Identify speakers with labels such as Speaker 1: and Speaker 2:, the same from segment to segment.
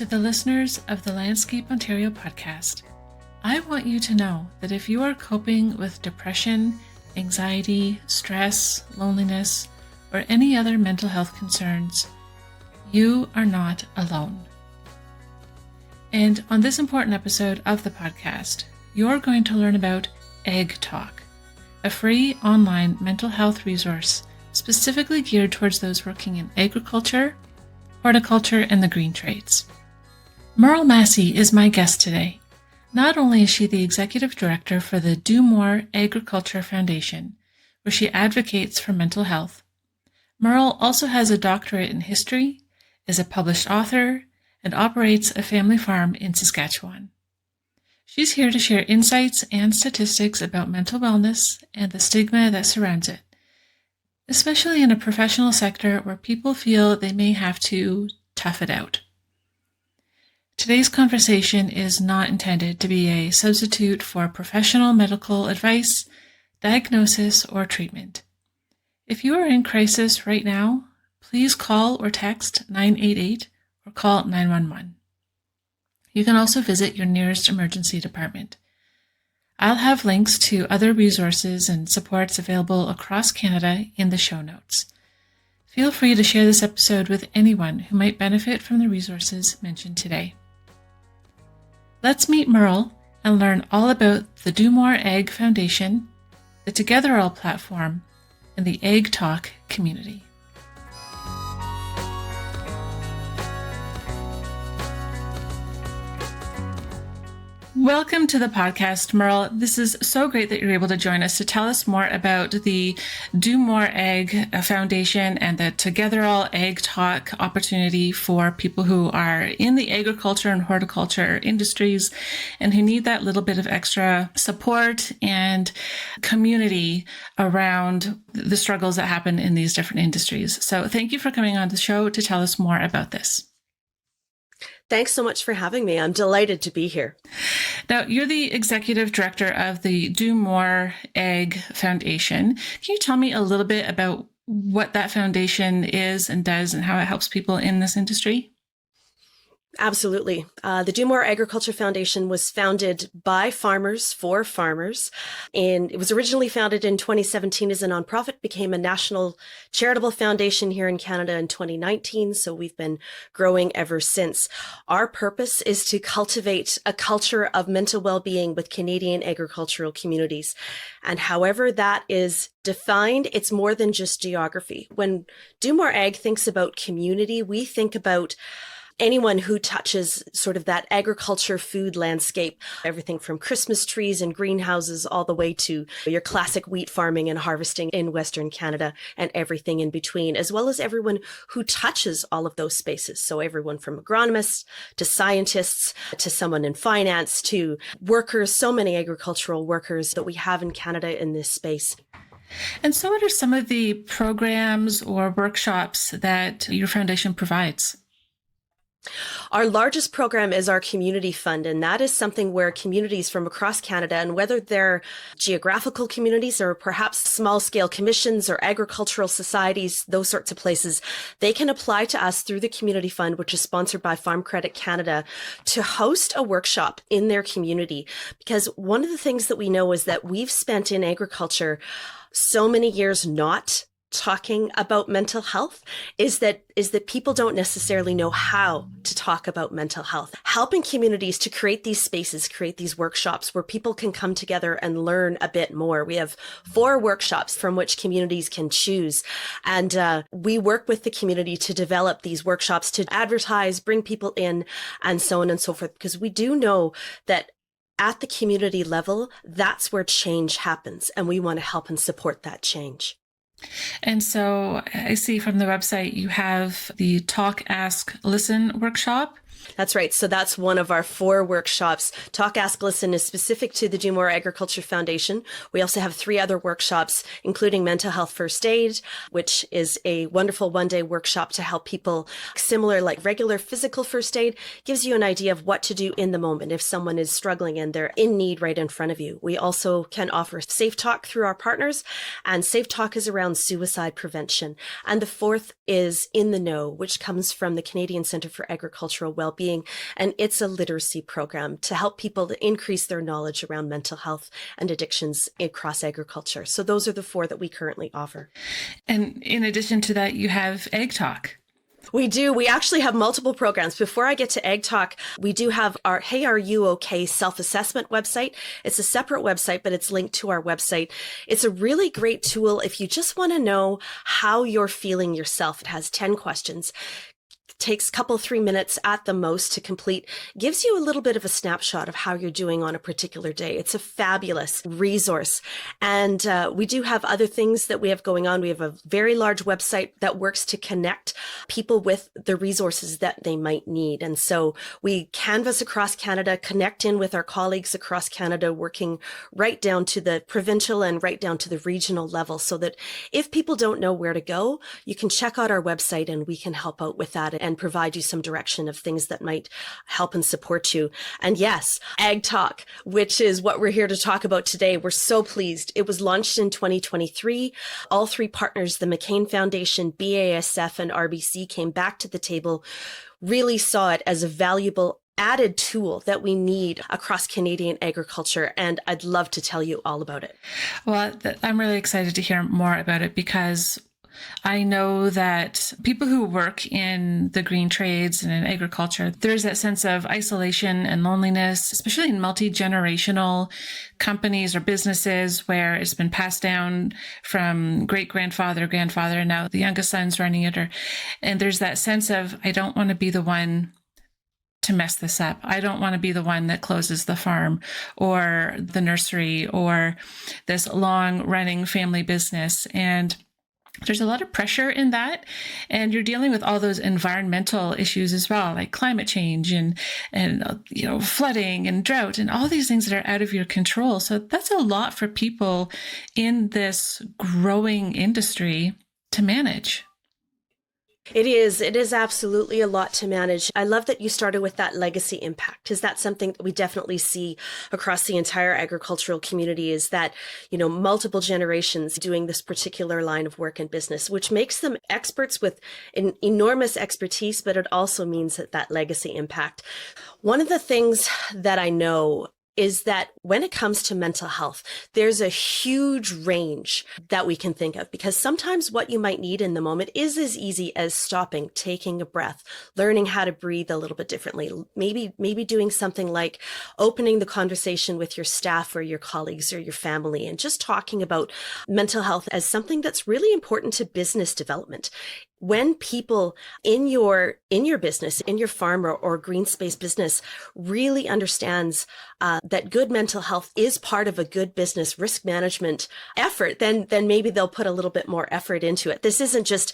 Speaker 1: To the listeners of the Landscape Ontario podcast, I want you to know that if you are coping with depression, anxiety, stress, loneliness, or any other mental health concerns, you are not alone. And on this important episode of the podcast, you're going to learn about AgTalk, a free online mental health resource specifically geared towards those working in agriculture, horticulture, and the green trades. Merle Massie is my guest today. Not only is she the executive director for the Do More Agriculture Foundation, where she advocates for mental health, Merle also has a doctorate in history, is a published author, and operates a family farm in Saskatchewan. She's here to share insights and statistics about mental wellness and the stigma that surrounds it, especially in a professional sector where people feel they may have to tough it out. Today's conversation is not intended to be a substitute for professional medical advice, diagnosis, or treatment. If you are in crisis right now, please call or text 988 or call 911. You can also visit your nearest emergency department. I'll have links to other resources and supports available across Canada in the show notes. Feel free to share this episode with anyone who might benefit from the resources mentioned today. Let's meet Merle and learn all about the Do More Ag Foundation, the Togetherall platform, and the AgTalk community. Welcome to the podcast, Merle. This is so great that you're able to join us to tell us more about the Do More Ag Foundation and the Togetherall AgTalk opportunity for people who are in the agriculture and horticulture industries and who need that little bit of extra support and community around the struggles that happen in these different industries. So thank you for coming on the show to tell us more about this.
Speaker 2: Thanks so much for having me. I'm delighted to be here.
Speaker 1: Now, you're the executive director of the Do More Ag Foundation. Can you tell me a little bit about what that foundation is and does and how it helps people in this industry?
Speaker 2: Absolutely. The Do More Agriculture Foundation was founded by farmers for farmers. And it was originally founded in 2017 as a nonprofit, became a national charitable foundation here in Canada in 2019. So we've been growing ever since. Our purpose is to cultivate a culture of mental well-being with Canadian agricultural communities. And however that is defined, it's more than just geography. When Do More Ag thinks about community, we think about anyone who touches sort of that agriculture food landscape, everything from Christmas trees and greenhouses all the way to your classic wheat farming and harvesting in Western Canada and everything in between, as well as everyone who touches all of those spaces. So everyone from agronomists to scientists to someone in finance to workers, so many agricultural workers that we have in Canada in this space.
Speaker 1: And so what are some of the programs or workshops that your foundation provides?
Speaker 2: Our largest program is our community fund, and that is something where communities from across Canada, and whether they're geographical communities or perhaps small scale commissions or agricultural societies, those sorts of places, they can apply to us through the community fund, which is sponsored by Farm Credit Canada, to host a workshop in their community. Because one of the things that we know is that we've spent in agriculture so many years not talking about mental health is that people don't necessarily know how to talk about mental health. Helping communities to create these spaces, create these workshops where people can come together and learn a bit more. We have 4 workshops from which communities can choose. And we work with the community to develop these workshops, to advertise, bring people in, and so on and so forth, because we do know that at the community level, that's where change happens. And we want to help and support that change.
Speaker 1: And so I see from the website you have the Talk, Ask, Listen workshop.
Speaker 2: That's right. So that's one of our 4 workshops. Talk, Ask, Listen is specific to the Do More Agriculture Foundation. We also have 3 other workshops, including mental health first aid, which is a wonderful one-day workshop to help people, similar like regular physical first aid, gives you an idea of what to do in the moment if someone is struggling and they're in need right in front of you. We also can offer Safe Talk through our partners, and Safe Talk is around suicide prevention. And the 4th is In the Know, which comes from the Canadian Centre for Agricultural Wellbeing well-being. And it's a literacy program to help people to increase their knowledge around mental health and addictions across agriculture. So those are the 4 that we currently offer.
Speaker 1: And in addition to that, you have AgTalk.
Speaker 2: We do. We actually have multiple programs. Before I get to AgTalk, we do have our Hey, Are You OK self-assessment website. It's a separate website, but it's linked to our website. It's a really great tool if you just want to know how you're feeling yourself. It has 10 questions. Takes a couple, 3 minutes at the most to complete, gives you a little bit of a snapshot of how you're doing on a particular day. It's a fabulous resource. And we do have other things that we have going on. We have a very large website that works to connect people with the resources that they might need. And so we canvass across Canada, connect in with our colleagues across Canada, working right down to the provincial and right down to the regional level, so that if people don't know where to go, you can check out our website and we can help out with that and provide you some direction of things that might help and support you. And yes, AgTalk, which is what we're here to talk about today. We're so pleased. It was launched in 2023. All 3 partners, the McCain Foundation, BASF, and RBC, came back to the table, really saw it as a valuable added tool that we need across Canadian agriculture. And I'd love to tell you all about it.
Speaker 1: Well, I'm really excited to hear more about it, because I know that people who work in the green trades and in agriculture, there's that sense of isolation and loneliness, especially in multi-generational companies or businesses where it's been passed down from great-grandfather, grandfather, and now the youngest son's running it. And there's that sense of, I don't want to be the one to mess this up. I don't want to be the one that closes the farm or the nursery or this long-running family business. And there's a lot of pressure in that, and you're dealing with all those environmental issues as well, like climate change and flooding and drought and all these things that are out of your control. So that's a lot for people in this growing industry to manage.
Speaker 2: It is absolutely a lot to manage. I love that you started with that legacy impact. Is that something that we definitely see across the entire agricultural community, is that, multiple generations doing this particular line of work and business, which makes them experts with an enormous expertise, but it also means that legacy impact. One of the things that I know is that when it comes to mental health, there's a huge range that we can think of, because sometimes what you might need in the moment is as easy as stopping, taking a breath, learning how to breathe a little bit differently, maybe doing something like opening the conversation with your staff or your colleagues or your family and just talking about mental health as something that's really important to business development. When people in your business, in your farm or green space business really understands that good mental health is part of a good business risk management effort, then maybe they'll put a little bit more effort into it. This isn't just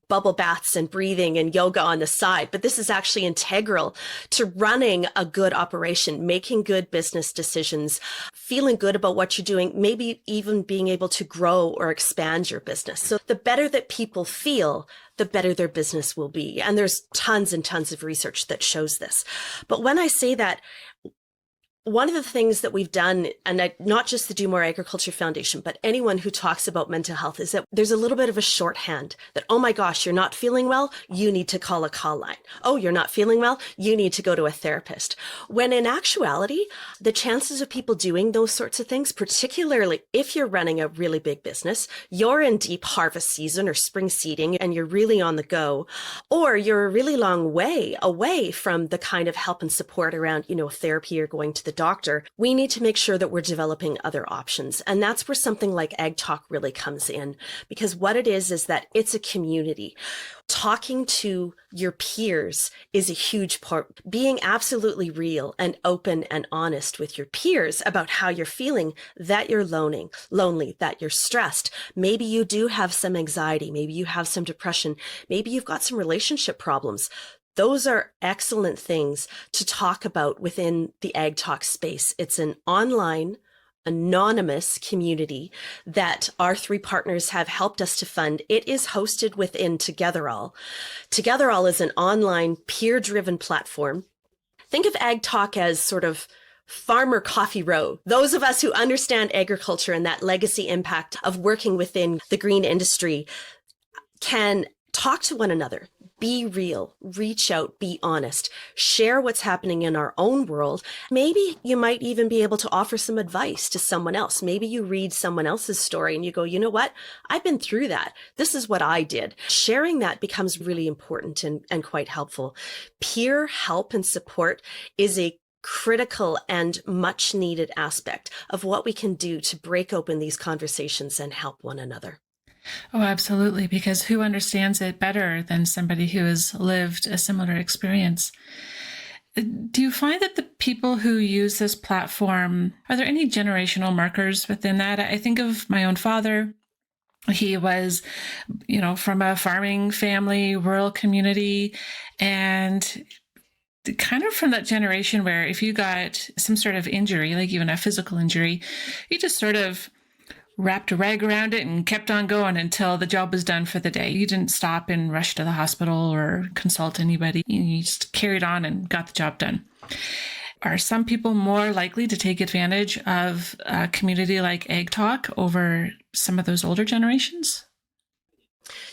Speaker 2: bubble baths and breathing and yoga on the side, but this is actually integral to running a good operation, making good business decisions, feeling good about what you're doing, maybe even being able to grow or expand your business. So the better that people feel, the better their business will be. And there's tons and tons of research that shows this. But when I say that, one of the things that we've done, and not just the Do More Agriculture Foundation, but anyone who talks about mental health, is that there's a little bit of a shorthand that, oh my gosh, you're not feeling well, you need to call a call line. Oh, you're not feeling well, you need to go to a therapist. When in actuality, the chances of people doing those sorts of things, particularly if you're running a really big business, you're in deep harvest season or spring seeding and you're really on the go, or you're a really long way away from the kind of help and support around, therapy or going to the doctor, we need to make sure that we're developing other options. And that's where something like AgTalk really comes in, because what it is that it's a community. Talking to your peers is a huge part. Being absolutely real and open and honest with your peers about how you're feeling, that you're lonely, that you're stressed. Maybe you do have some anxiety. Maybe you have some depression. Maybe you've got some relationship problems. Those are excellent things to talk about within the AgTalk space. It's an online, anonymous community that our 3 partners have helped us to fund. It is hosted within Togetherall. Togetherall is an online, peer-driven platform. Think of AgTalk as sort of Farmer Coffee Row. Those of us who understand agriculture and that legacy impact of working within the green industry can talk to one another, be real, reach out, be honest, share what's happening in our own world. Maybe you might even be able to offer some advice to someone else. Maybe you read someone else's story and you go, you know what? I've been through that. This is what I did. Sharing that becomes really important and quite helpful. Peer help and support is a critical and much needed aspect of what we can do to break open these conversations and help one another.
Speaker 1: Oh, absolutely, because who understands it better than somebody who has lived a similar experience? Do you find that the people who use this platform, are there any generational markers within that? I think of my own father. He was, from a farming family, rural community, and kind of from that generation where if you got some sort of injury, like even a physical injury, you just sort of wrapped a rag around it and kept on going until the job was done for the day. You didn't stop and rush to the hospital or consult anybody. You just carried on and got the job done. Are some people more likely to take advantage of a community like AgTalk over some of those older generations?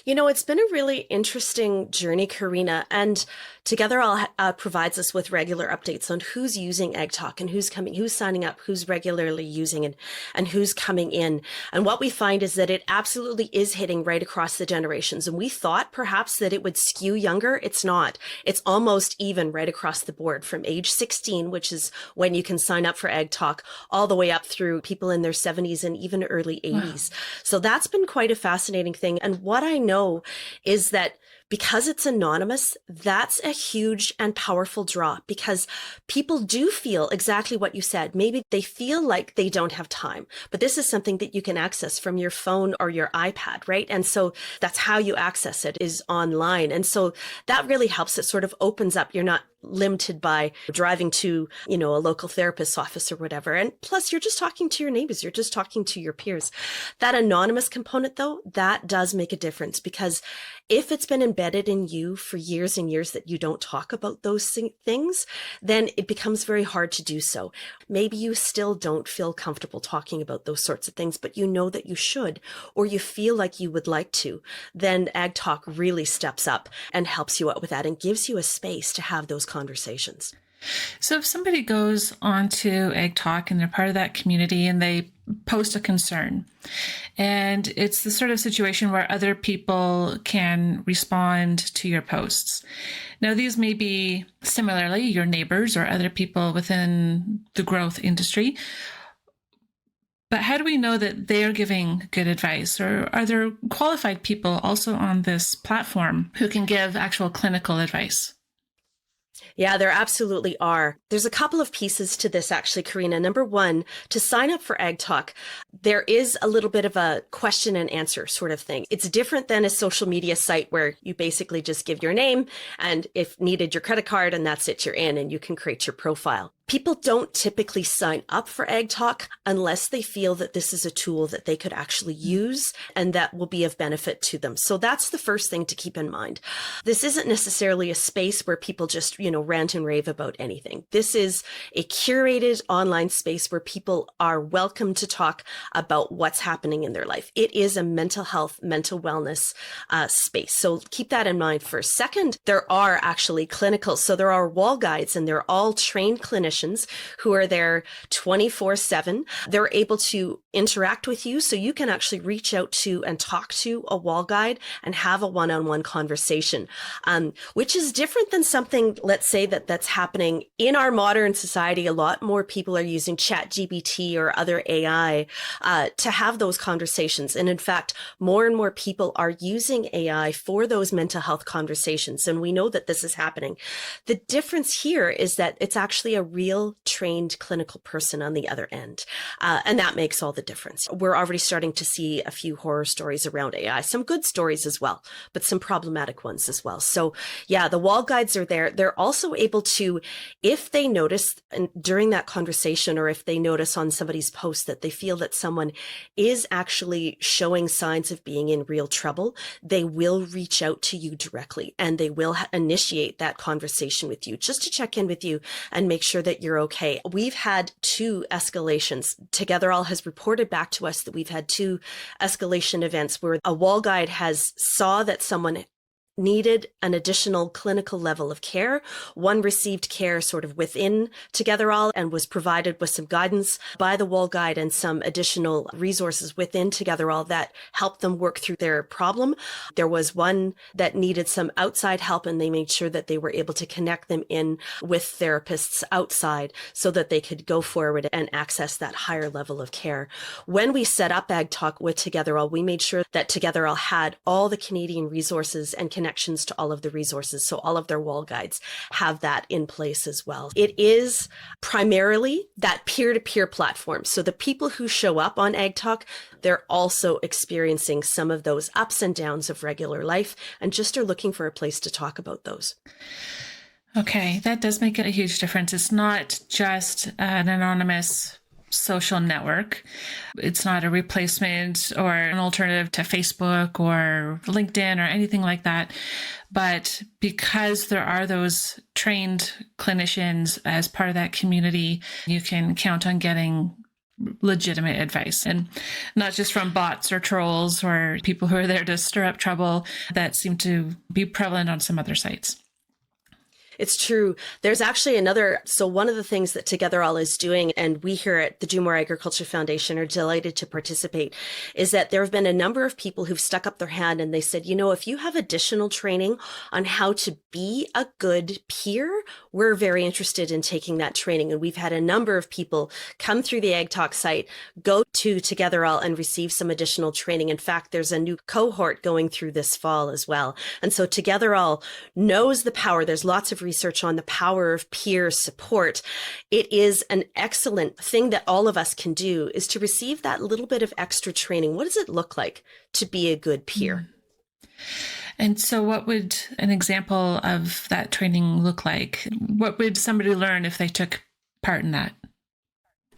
Speaker 2: It's been a really interesting journey, Karina, and Togetherall provides us with regular updates on who's using AgTalk and who's signing up, who's regularly using it, and who's coming in. And what we find is that it absolutely is hitting right across the generations. And we thought perhaps that it would skew younger. It's not. It's almost even right across the board from age 16, which is when you can sign up for AgTalk, all the way up through people in their 70s and even early 80s. Wow. So that's been quite a fascinating thing. And what I know is that because it's anonymous, that's a huge and powerful draw, because people do feel exactly what you said. Maybe they feel like they don't have time, but this is something that you can access from your phone or your iPad, right? And so that's how you access it, is online. And so that really helps. It sort of opens up. You're not limited by driving to, a local therapist's office or whatever. And plus, you're just talking to your neighbors. You're just talking to your peers. That anonymous component, though, that does make a difference, because if it's been embedded in you for years and years that you don't talk about those things, then it becomes very hard to do so. Maybe you still don't feel comfortable talking about those sorts of things, but you know that you should, or you feel like you would like to. Then AgTalk really steps up and helps you out with that and gives you a space to have those conversations.
Speaker 1: So if somebody goes onto AgTalk and they're part of that community and they post a concern, and it's the sort of situation where other people can respond to your posts. Now, these may be similarly your neighbors or other people within the growth industry. But how do we know that they are giving good advice? Or are there qualified people also on this platform who can give actual clinical advice?
Speaker 2: Yeah, there absolutely are. There's a couple of pieces to this, actually, Karina. Number one, to sign up for AgTalk, there is a little bit of a question and answer sort of thing. It's different than a social media site where you basically just give your name and, if needed, your credit card, and that's it, you're in and you can create your profile. People don't typically sign up for AgTalk unless they feel that this is a tool that they could actually use and that will be of benefit to them. So that's the first thing to keep in mind. This isn't necessarily a space where people just, rant and rave about anything. This is a curated online space where people are welcome to talk about what's happening in their life. It is a mental health, mental wellness space. So keep that in mind first. Second, there are actually clinicals. So there are wall guides, and they're all trained clinicians who are there 24/7. They're able to interact with you, so you can actually reach out to and talk to a wall guide and have a one-on-one conversation, which is different than something, let's say, that's happening in our modern society. A lot more people are using ChatGPT or other AI to have those conversations. And in fact, more and more people are using AI for those mental health conversations. And we know that this is happening. The difference here is that it's actually a real trained clinical person on the other end. And that makes all the difference. We're already starting to see a few horror stories around AI, some good stories as well, but some problematic ones as well. So yeah, the wall guides are there. They're also able to, if they notice during that conversation, or if they notice on somebody's post that they feel that someone is actually showing signs of being in real trouble, they will reach out to you directly and they will initiate that conversation with you just to check in with you and make sure that you're okay. We've had 2 escalations. Togetherall has reported back to us that we've had 2 escalation events where a wall guide has saw that someone needed an additional clinical level of care. One received care sort of within Togetherall and was provided with some guidance by the Wall Guide and some additional resources within Togetherall that helped them work through their problem. There was one that needed some outside help, and they made sure that they were able to connect them in with therapists outside so that they could go forward and access that higher level of care. When we set up AgTalk with Togetherall, we made sure that Togetherall had all the Canadian resources and connections to all of the resources. So all of their wall guides have that in place as well. It is primarily that peer-to-peer platform. So the people who show up on AgTalk, they're also experiencing some of those ups and downs of regular life and just are looking for a place to talk about those.
Speaker 1: Okay, that does make a huge difference. It's not just an anonymous social network. It's not a replacement or an alternative to Facebook or LinkedIn or anything like that. But because there are those trained clinicians as part of that community, you can count on getting legitimate advice, and not just from bots or trolls or people who are there to stir up trouble that seem to be prevalent on some other sites.
Speaker 2: It's true. There's actually so one of the things that Togetherall is doing, and we here at the Do More Agriculture Foundation are delighted to participate, is that there have been a number of people who've stuck up their hand and they said, if you have additional training on how to be a good peer, we're very interested in taking that training. And we've had a number of people come through the AgTalk site, go to Togetherall and receive some additional training. In fact, there's a new cohort going through this fall as well. And so Togetherall knows the power. There's lots of research on the power of peer support. It is an excellent thing that all of us can do, is to receive that little bit of extra training. What does it look like to be a good peer?
Speaker 1: And so what would an example of that training look like? What would somebody learn if they took part in that?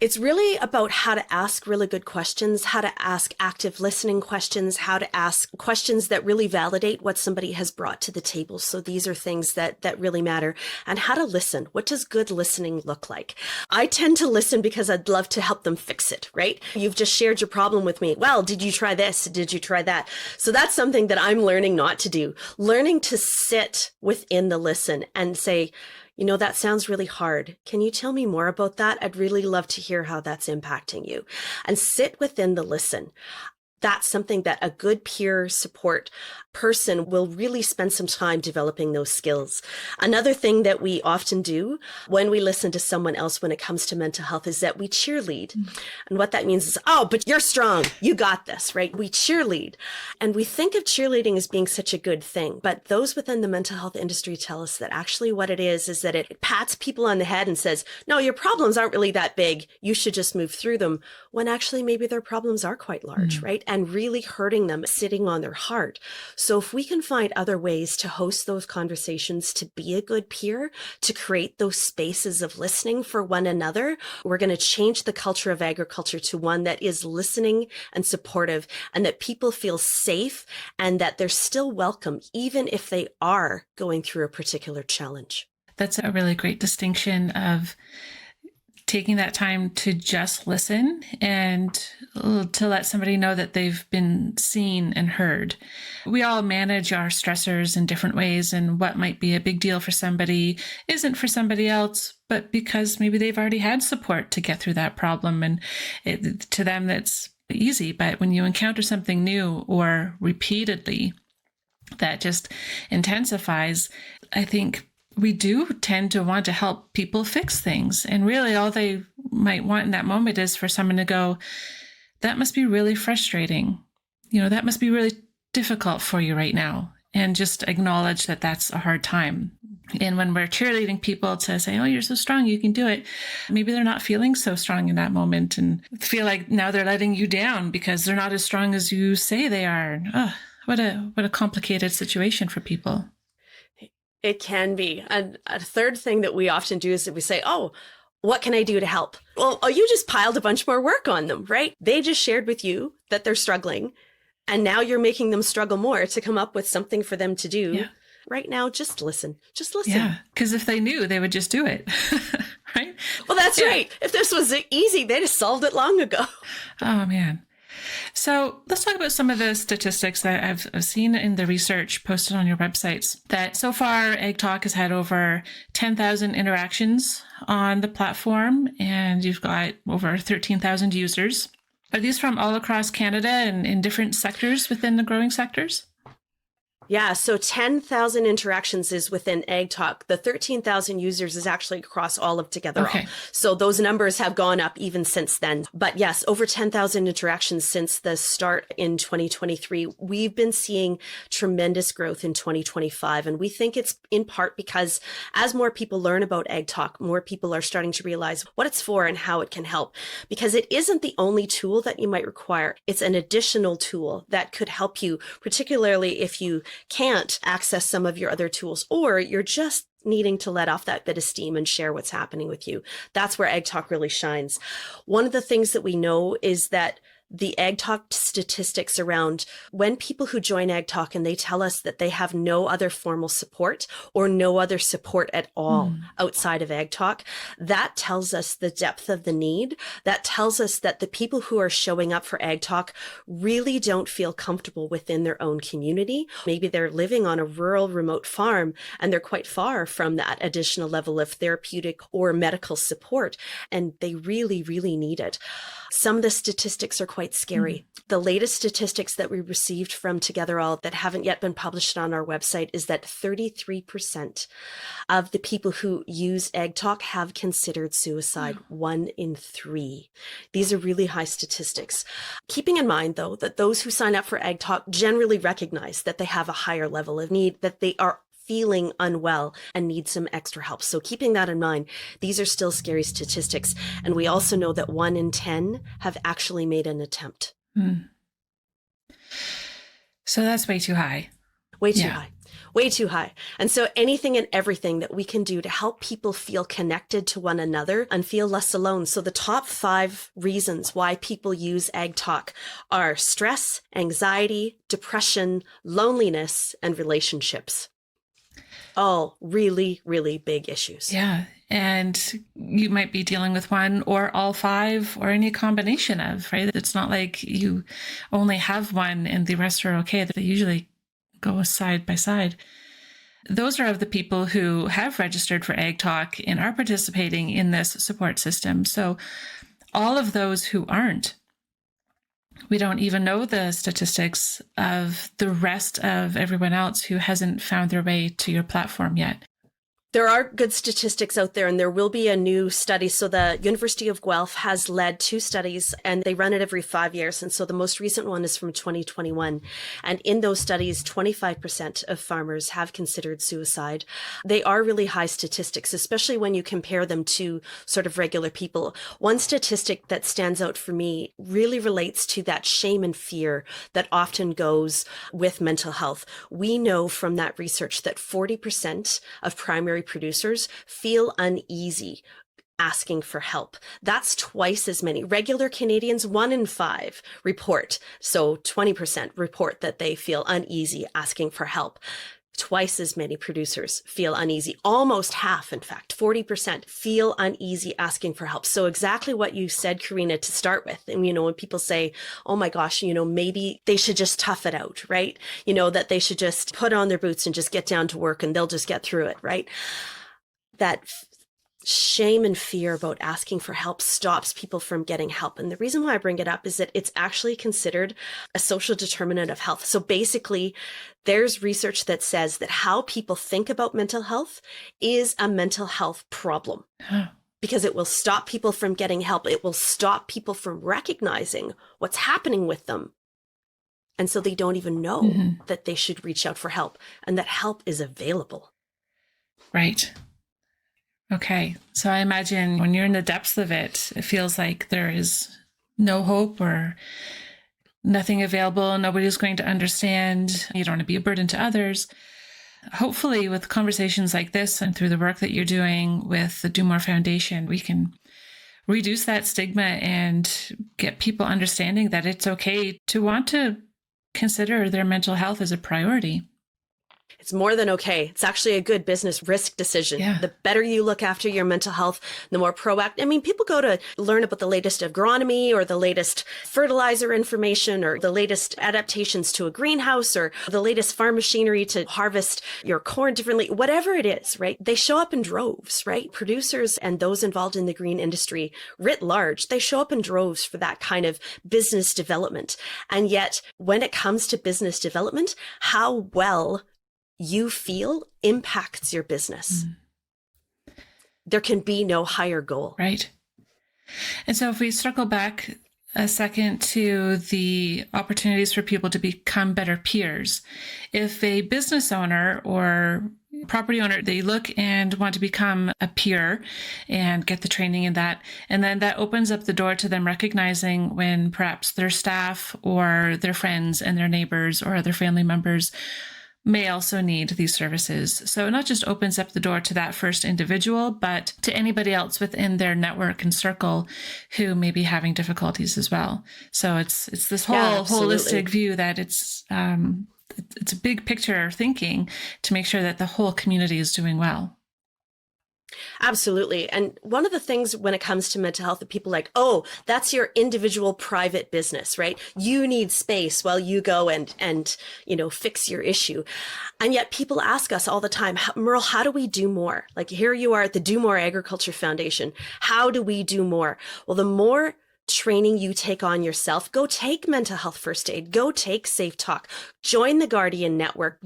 Speaker 2: It's really about how to ask really good questions, how to ask active listening questions, how to ask questions that really validate what somebody has brought to the table. So these are things that really matter. And how to listen. What does good listening look like? I tend to listen because I'd love to help them fix it, right? You've just shared your problem with me. Well, did you try this? Did you try that? So that's something that I'm learning not to do. Learning to sit within the listen and say, that sounds really hard. Can you tell me more about that? I'd really love to hear how that's impacting you. And sit within the listen. That's something that a good peer support person will really spend some time developing those skills. Another thing that we often do when we listen to someone else when it comes to mental health is that we cheerlead. And what that means is, oh, but you're strong. You got this, right? We cheerlead. And we think of cheerleading as being such a good thing. But those within the mental health industry tell us that actually what it is that it pats people on the head and says, no, your problems aren't really that big. You should just move through them. When actually maybe their problems are quite large, right? And really hurting them, sitting on their heart. So if we can find other ways to host those conversations, to be a good peer, to create those spaces of listening for one another, we're going to change the culture of agriculture to one that is listening and supportive, and that people feel safe and that they're still welcome, even if they are going through a particular challenge.
Speaker 1: That's a really great distinction of taking that time to just listen and to let somebody know that they've been seen and heard. We all manage our stressors in different ways, and what might be a big deal for somebody isn't for somebody else, but because maybe they've already had support to get through that problem, and to them that's easy. But when you encounter something new or repeatedly, that just intensifies. I think we do tend to want to help people fix things. And really all they might want in that moment is for someone to go, that must be really frustrating. That must be really difficult for you right now. And just acknowledge that that's a hard time. And when we're cheerleading people to say, oh, you're so strong, you can do it, maybe they're not feeling so strong in that moment and feel like now they're letting you down because they're not as strong as you say they are. Oh, what a complicated situation for people.
Speaker 2: It can be. And a third thing that we often do is that we say, oh, what can I do to help? Well, you just piled a bunch more work on them, right? They just shared with you that they're struggling. And now you're making them struggle more to come up with something for them to do. Yeah. Right now, just listen. Just listen.
Speaker 1: Yeah, because if they knew, they would just do it. Right?
Speaker 2: Well, that's right. If this was easy, they'd have solved it long ago.
Speaker 1: Oh, man. So let's talk about some of the statistics that I've seen in the research posted on your websites, that so far AgTalk has had over 10,000 interactions on the platform, and you've got over 13,000 users. Are these from all across Canada and in different sectors within the growing sectors?
Speaker 2: Yeah, so 10,000 interactions is within AgTalk. The 13,000 users is actually across all of Togetherall.
Speaker 1: Okay.
Speaker 2: So those numbers have gone up even since then. But yes, over 10,000 interactions since the start in 2023. We've been seeing tremendous growth in 2025. And we think it's in part because as more people learn about AgTalk, more people are starting to realize what it's for and how it can help. Because it isn't the only tool that you might require. It's an additional tool that could help you, particularly if you can't access some of your other tools, or you're just needing to let off that bit of steam and share what's happening with you. That's where AgTalk really shines. One of the things that we know is that the AgTalk statistics around when people who join AgTalk and they tell us that they have no other formal support or no other support at all outside of AgTalk, that tells us the depth of the need. That tells us that the people who are showing up for AgTalk really don't feel comfortable within their own community. Maybe they're living on a rural, remote farm and they're quite far from that additional level of therapeutic or medical support, and they really, really need it. Some of the statistics are quite scary. The latest statistics that we received from Togetherall that haven't yet been published on our website is that 33% of the people who use AgTalk have considered suicide. 1 in 3. These are really high statistics. Keeping in mind, though, that those who sign up for AgTalk generally recognize that they have a higher level of need, that they are feeling unwell and need some extra help. So keeping that in mind, these are still scary statistics. And we also know that 1 in 10 have actually made an attempt.
Speaker 1: So that's way too high.
Speaker 2: Way too high. Way too high. And so anything and everything that we can do to help people feel connected to one another and feel less alone. So the top 5 reasons why people use AgTalk are stress, anxiety, depression, loneliness, and relationships. All really, really big issues.
Speaker 1: Yeah. And you might be dealing with one or all 5 or any combination of, right? It's not like you only have one and the rest are okay. They usually go side by side. Those are of the people who have registered for AgTalk and are participating in this support system. So all of those who aren't, we don't even know the statistics of the rest of everyone else who hasn't found their way to your platform yet.
Speaker 2: There are good statistics out there, and there will be a new study. So the University of Guelph has led 2 studies, and they run it every 5 years. And so the most recent one is from 2021. And in those studies, 25% of farmers have considered suicide. They are really high statistics, especially when you compare them to sort of regular people. One statistic that stands out for me really relates to that shame and fear that often goes with mental health. We know from that research that 40% of primary producers feel uneasy asking for help. That's twice as many. Regular Canadians, 1 in 5 report. So 20% report that they feel uneasy asking for help. Twice as many producers feel uneasy. Almost half, in fact, 40% feel uneasy asking for help. So exactly what you said, Karina, to start with. And, when people say, oh my gosh, maybe they should just tough it out, right? That they should just put on their boots and just get down to work and they'll just get through it, right? That shame and fear about asking for help stops people from getting help. And the reason why I bring it up is that it's actually considered a social determinant of health. So basically, there's research that says that how people think about mental health is a mental health problem. Because it will stop people from getting help. It will stop people from recognizing what's happening with them. And so they don't even know that they should reach out for help and that help is available.
Speaker 1: Right. Okay. So I imagine when you're in the depths of it, it feels like there is no hope or nothing available. Nobody's going to understand. You don't want to be a burden to others. Hopefully with conversations like this and through the work that you're doing with the Do More Foundation, we can reduce that stigma and get people understanding that it's okay to want to consider their mental health as a priority.
Speaker 2: It's more than okay. It's actually a good business risk decision.
Speaker 1: Yeah.
Speaker 2: The better you look after your mental health, the more proactive. I mean, people go to learn about the latest agronomy or the latest fertilizer information or the latest adaptations to a greenhouse or the latest farm machinery to harvest your corn differently, whatever it is, right? They show up in droves, right? Producers and those involved in the green industry writ large, they show up in droves for that kind of business development. And yet when it comes to business development, how well you feel impacts your business. There can be no higher goal.
Speaker 1: Right. And so if we circle back a second to the opportunities for people to become better peers, if a business owner or property owner, they look and want to become a peer and get the training in that, and then that opens up the door to them recognizing when perhaps their staff or their friends and their neighbors or other family members may also need these services. So it not just opens up the door to that first individual, but to anybody else within their network and circle who may be having difficulties as well. So it's this whole holistic view that it's a big picture thinking to make sure that the whole community is doing well.
Speaker 2: Absolutely. And one of the things when it comes to mental health that people like, oh, that's your individual private business, right? You need space while you go and fix your issue. And yet people ask us all the time, Merle, how do we do more? Like here you are at the Do More Agriculture Foundation. How do we do more? Well, the more training you take on yourself, go take mental health first aid, go take Safe Talk, join the Guardian Network,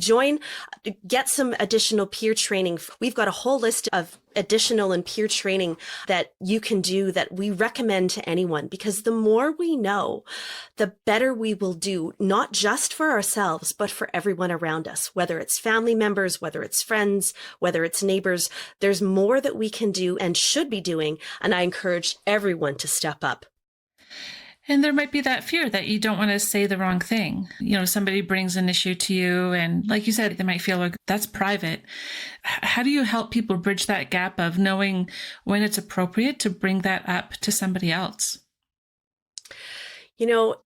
Speaker 2: get some additional peer training. We've got a whole list of additional and peer training that you can do that we recommend to anyone, because the more we know, the better we will do, not just for ourselves, but for everyone around us, whether it's family members, whether it's friends, whether it's neighbors. There's more that we can do and should be doing. And I encourage everyone to step up.
Speaker 1: And there might be that fear that you don't want to say the wrong thing. Somebody brings an issue to you and like you said, they might feel like that's private. How do you help people bridge that gap of knowing when it's appropriate to bring that up to somebody else?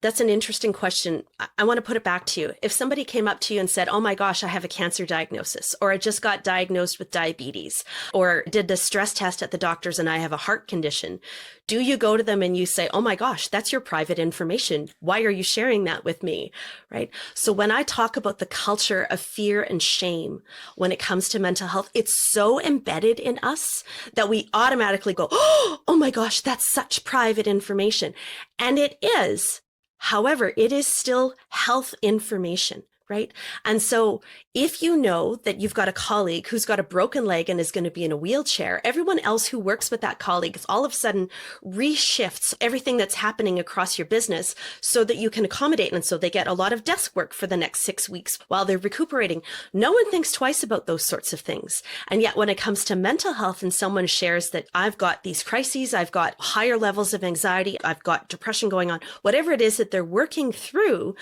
Speaker 2: That's an interesting question. I want to put it back to you. If somebody came up to you and said, oh my gosh, I have a cancer diagnosis, or I just got diagnosed with diabetes, or did the stress test at the doctor's and I have a heart condition, do you go to them and you say, oh my gosh, that's your private information. Why are you sharing that with me? Right? So when I talk about the culture of fear and shame, when it comes to mental health, it's so embedded in us that we automatically go, oh my gosh, that's such private information. And it is. However, it is still health information, right? And so if you know that you've got a colleague who's got a broken leg and is going to be in a wheelchair, everyone else who works with that colleague all of a sudden reshifts everything that's happening across your business so that you can accommodate. And so they get a lot of desk work for the next 6 weeks while they're recuperating. No one thinks twice about those sorts of things. And yet when it comes to mental health and someone shares that I've got these crises, I've got higher levels of anxiety, I've got depression going on, whatever it is that they're working through,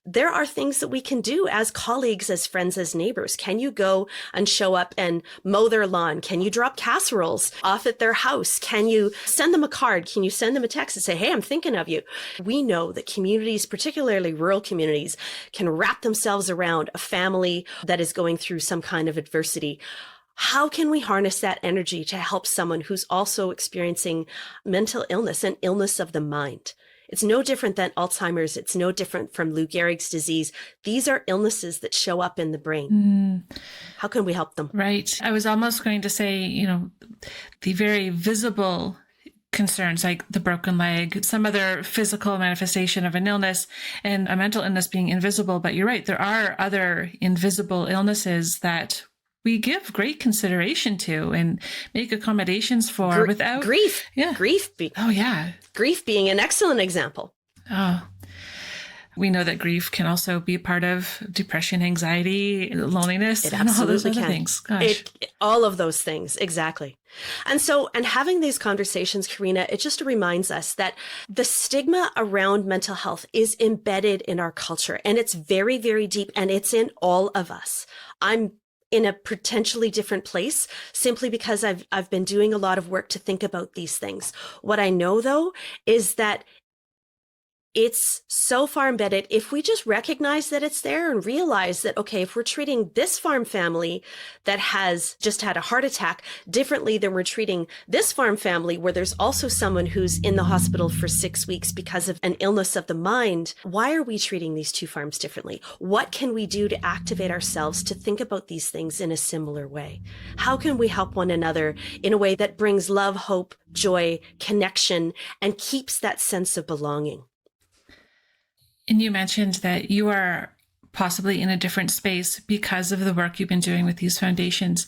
Speaker 2: there are things that we can do as colleagues, as friends, as neighbors. Can you go and show up and mow their lawn? Can you drop casseroles off at their house? Can you send them a card? Can you send them a text and say, hey, I'm thinking of you? We know that communities, particularly rural communities, can wrap themselves around a family that is going through some kind of adversity. How can we harness that energy to help someone who's also experiencing mental illness and illness of the mind? It's no different than Alzheimer's. It's no different from Lou Gehrig's disease. These are illnesses that show up in the brain. How can we help them?
Speaker 1: Right. I was almost going to say, the very visible concerns like the broken leg, some other physical manifestation of an illness, and a mental illness being invisible. But you're right. There are other invisible illnesses that we give great consideration to and make accommodations for without
Speaker 2: grief.
Speaker 1: Yeah.
Speaker 2: Grief. Grief being an excellent example.
Speaker 1: Oh, we know that grief can also be part of depression, anxiety, loneliness,
Speaker 2: and all those other
Speaker 1: things. Gosh.
Speaker 2: All of those things. Exactly. And having these conversations, Karina, it just reminds us that the stigma around mental health is embedded in our culture, and it's very, very deep, and it's in all of us. I'm in a potentially different place simply because I've been doing a lot of work to think about these things. What I know though is that it's so far embedded. If we just recognize that it's there and realize that, okay, if we're treating this farm family that has just had a heart attack differently than we're treating this farm family where there's also someone who's in the hospital for 6 weeks because of an illness of the mind, why are we treating these two farms differently? What can we do to activate ourselves to think about these things in a similar way? How can we help one another in a way that brings love, hope, joy, connection, and keeps that sense of belonging?
Speaker 1: And you mentioned that you are possibly in a different space because of the work you've been doing with these foundations.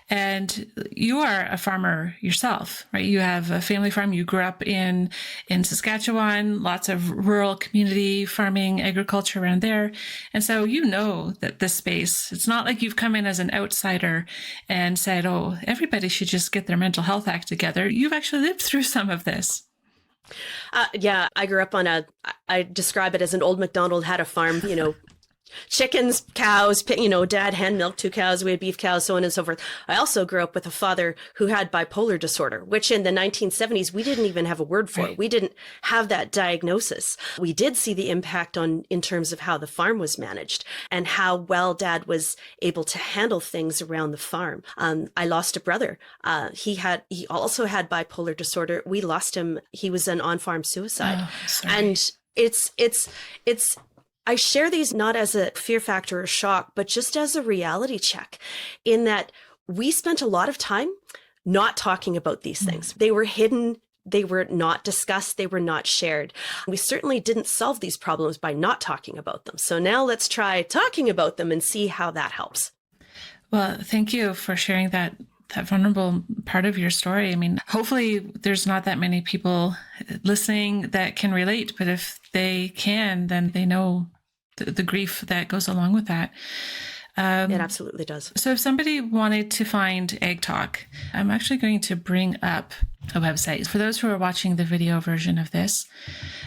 Speaker 1: And you are a farmer yourself, right? You have a family farm. You grew up in Saskatchewan, lots of rural community farming, agriculture around there. And so you know that this space, it's not like you've come in as an outsider and said, oh, everybody should just get their mental health act together. You've actually lived through some of this.
Speaker 2: Yeah, I grew up I describe it as an old MacDonald had a farm, chickens, cows, dad hand milked 2 cows, we had beef cows, so on and so forth. I also grew up with a father who had bipolar disorder, which in the 1970s, we didn't even have a word for.
Speaker 1: Right.
Speaker 2: We didn't have that diagnosis. We did see the impact in terms of how the farm was managed and how well dad was able to handle things around the farm. I lost a brother. He also had bipolar disorder. We lost him. He was an on-farm suicide.
Speaker 1: Oh, sorry.
Speaker 2: And it's I share these not as a fear factor or shock, but just as a reality check in that we spent a lot of time not talking about these things. They were hidden. They were not discussed. They were not shared. We certainly didn't solve these problems by not talking about them. So now let's try talking about them and see how that helps.
Speaker 1: Well, thank you for sharing that vulnerable part of your story. I mean, hopefully there's not that many people listening that can relate, but if they can, then they know the grief that goes along with that.
Speaker 2: It absolutely does.
Speaker 1: So if somebody wanted to find AgTalk, I'm actually going to bring up a website. For those who are watching the video version of this,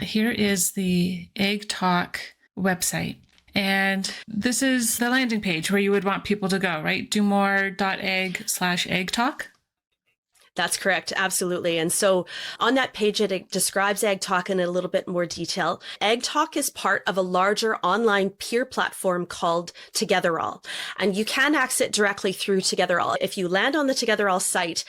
Speaker 1: here is the AgTalk website. And this is the landing page where you would want people to go, right? domore.ag/AgTalk.
Speaker 2: That's correct. Absolutely. And so on that page, it describes AgTalk in a little bit more detail. AgTalk is part of a larger online peer platform called Togetherall. And you can access it directly through Togetherall. If you land on the Togetherall site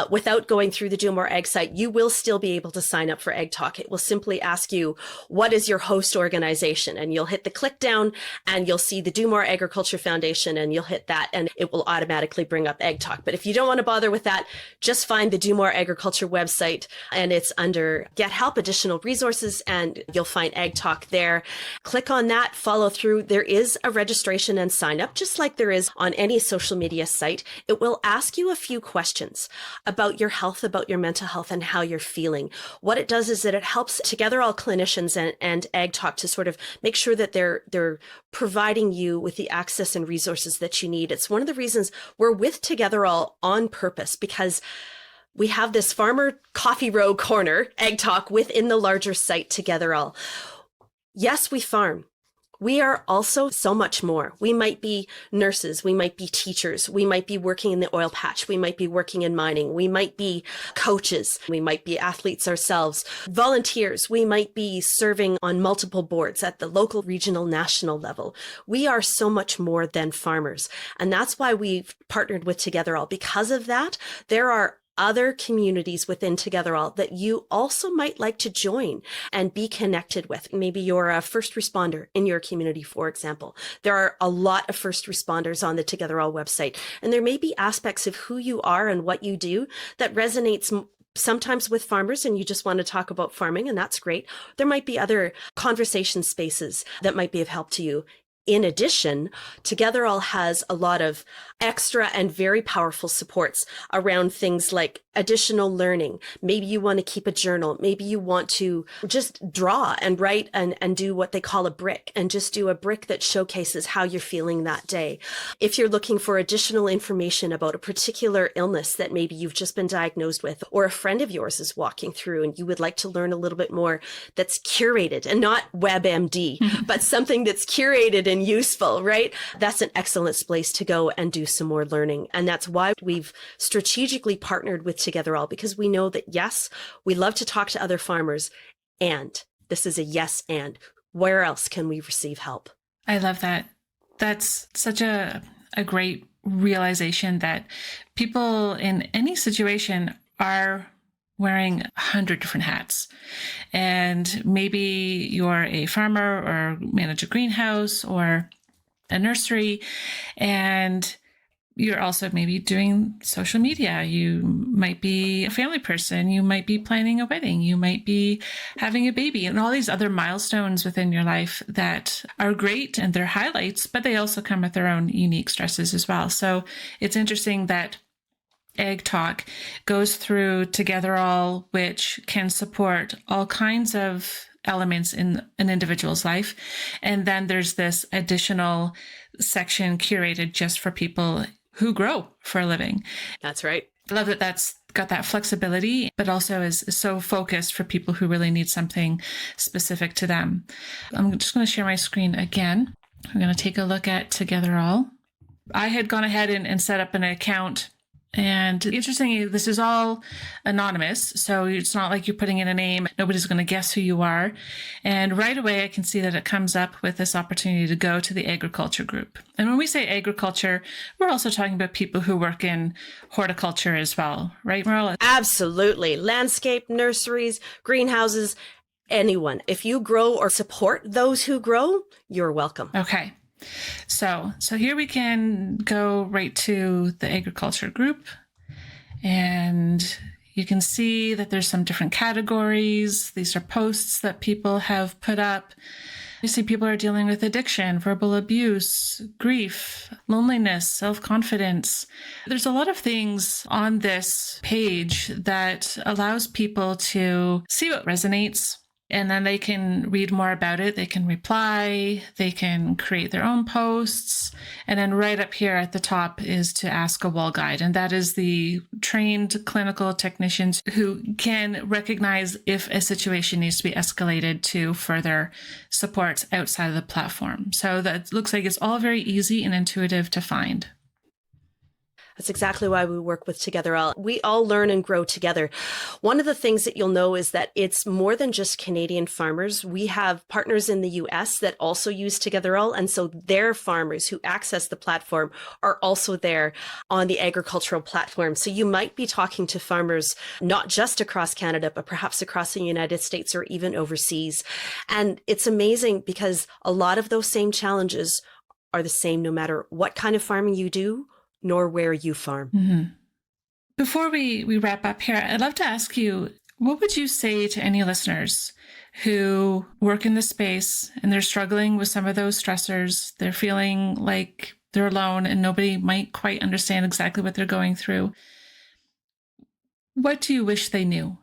Speaker 2: without going through the Do More Ag site, you will still be able to sign up for AgTalk. It will simply ask you, what is your host organization? And you'll hit the click down and you'll see the Do More Agriculture Foundation and you'll hit that and it will automatically bring up AgTalk. But if you don't want to bother with that, just find the Do More Agriculture website and it's under Get Help, Additional Resources, and you'll find AgTalk there. Click on that, follow through. There is a registration and sign up, just like there is on any social media site. It will ask you a few questions about your health, about your mental health, and how you're feeling. What it does is that it helps Togetherall clinicians and AgTalk to sort of make sure that they're providing you with the access and resources that you need. It's one of the reasons we're with Togetherall on purpose, because we have this farmer coffee row corner, AgTalk, within the larger site Togetherall. Yes, we farm. We are also so much more. We might be nurses. We might be teachers. We might be working in the oil patch. We might be working in mining. We might be coaches. We might be athletes ourselves. Volunteers. We might be serving on multiple boards at the local, regional, national level. We are so much more than farmers. And that's why we've partnered with Togetherall. Because of that, there are other communities within Togetherall that you also might like to join and be connected with. Maybe you're a first responder in your community, for example. There are a lot of first responders on the Togetherall website, and there may be aspects of who you are and what you do that resonates sometimes with farmers and you just want to talk about farming, and that's great. There might be other conversation spaces that might be of help to you. In addition, Togetherall has a lot of extra and very powerful supports around things like additional learning. Maybe you want to keep a journal. Maybe you want to just draw and write and do what they call a brick, and just do a brick that showcases how you're feeling that day. If you're looking for additional information about a particular illness that maybe you've just been diagnosed with, or a friend of yours is walking through and you would like to learn a little bit more, that's curated and not WebMD, but something that's curated and useful, right? That's an excellent place to go and do some more learning. And that's why we've strategically partnered with Togetherall, because we know that, yes, we love to talk to other farmers, and This is a yes and. Where else can we receive help?
Speaker 1: I love that. That's such a great realization that people in any situation are wearing 100 different hats. And maybe you're a farmer or manage a greenhouse or a nursery, and you're also maybe doing social media. You might be a family person. You might be planning a wedding. You might be having a baby, and all these other milestones within your life that are great and they're highlights, but they also come with their own unique stresses as well. So it's interesting that AgTalk goes through Togetherall, which can support all kinds of elements in an individual's life. And then there's this additional section curated just for people who grow for a living.
Speaker 2: That's right.
Speaker 1: I love that that's got that flexibility, but also is so focused for people who really need something specific to them. I'm just going to share my screen again. I'm going to take a look at Togetherall. I had gone ahead and set up an account. And interestingly, this is all anonymous. So it's not like you're putting in a name. Nobody's going to guess who you are. And right away, I can see that it comes up with this opportunity to go to the agriculture group. And when we say agriculture, we're also talking about people who work in horticulture as well, right, Merle?
Speaker 2: Absolutely. Landscape, nurseries, greenhouses, anyone. If you grow or support those who grow, you're welcome.
Speaker 1: Okay. So here we can go right to the agriculture group, and you can see that there's some different categories. These are posts that people have put up. You see people are dealing with addiction, verbal abuse, grief, loneliness, self-confidence. There's a lot of things on this page that allows people to see what resonates. And then they can read more about it. They can reply. They can create their own posts. And then right up here at the top is to ask a wall guide. And that is the trained clinical technicians who can recognize if a situation needs to be escalated to further support outside of the platform. So that looks like it's all very easy and intuitive to find.
Speaker 2: That's exactly why we work with Togetherall. We all learn and grow together. One of the things that you'll know is that it's more than just Canadian farmers. We have partners in the US that also use Togetherall. And so their farmers who access the platform are also there on the agricultural platform. So you might be talking to farmers, not just across Canada, but perhaps across the United States or even overseas. And it's amazing because a lot of those same challenges are the same no matter what kind of farming you do, nor where you farm.
Speaker 1: Mm-hmm. Before we wrap up here, I'd love to ask you, what would you say to any listeners who work in this space and they're struggling with some of those stressors? They're feeling like they're alone and nobody might quite understand exactly what they're going through. What do you wish they knew?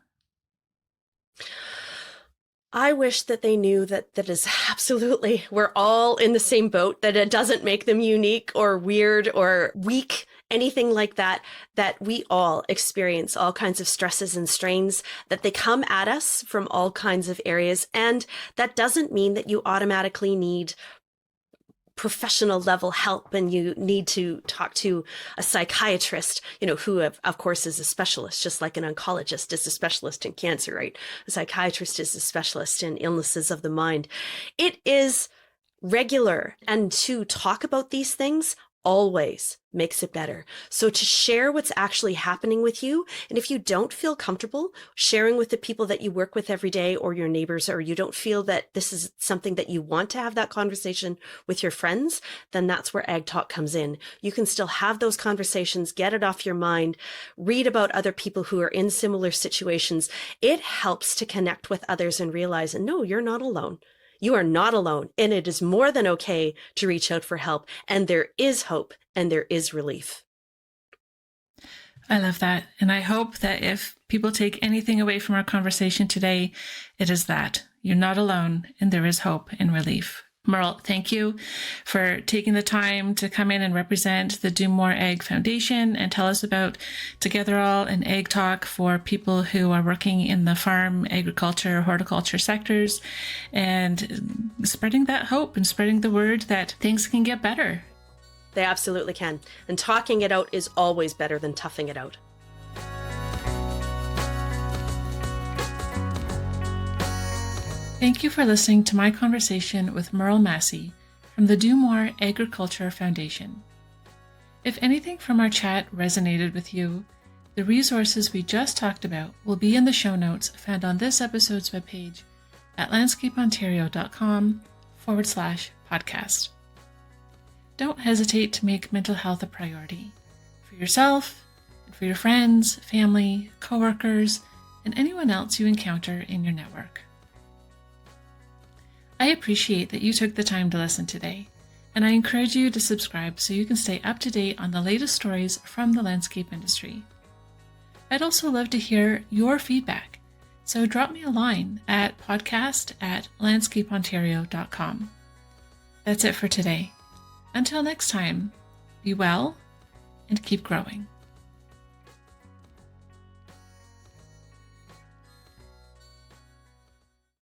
Speaker 2: I wish that they knew that is absolutely, we're all in the same boat, that it doesn't make them unique or weird or weak, anything like that, that we all experience all kinds of stresses and strains, that they come at us from all kinds of areas. And that doesn't mean that you automatically need professional level help and you need to talk to a psychiatrist, who of course is a specialist, just like an oncologist is a specialist in cancer, right? A psychiatrist is a specialist in illnesses of the mind. It is regular, and to talk about these things always makes it better. So to share what's actually happening with you, and if you don't feel comfortable sharing with the people that you work with every day or your neighbors, or you don't feel that this is something that you want to have that conversation with your friends, then that's where AgTalk comes in. You can still have those conversations, get it off your mind, read about other people who are in similar situations. It helps to connect with others and realize, no, you're not alone. You are not alone, and it is more than okay to reach out for help. And there is hope and there is relief.
Speaker 1: I love that. And I hope that if people take anything away from our conversation today, it is that you're not alone and there is hope and relief. Merle, thank you for taking the time to come in and represent the Do More Ag Foundation and tell us about Togetherall and AgTalk for people who are working in the farm, agriculture, horticulture sectors, and spreading that hope and spreading the word that things can get better.
Speaker 2: They absolutely can. And talking it out is always better than toughing it out.
Speaker 1: Thank you for listening to my conversation with Merle Massie from the Do More Agriculture Foundation. If anything from our chat resonated with you, the resources we just talked about will be in the show notes found on this episode's webpage at landscapeontario.com/podcast. Don't hesitate to make mental health a priority for yourself, and for your friends, family, coworkers, and anyone else you encounter in your network. I appreciate that you took the time to listen today, and I encourage you to subscribe so you can stay up to date on the latest stories from the landscape industry. I'd also love to hear your feedback, so drop me a line at podcast@landscapeontario.com. That's it for today. Until next time, be well and keep growing.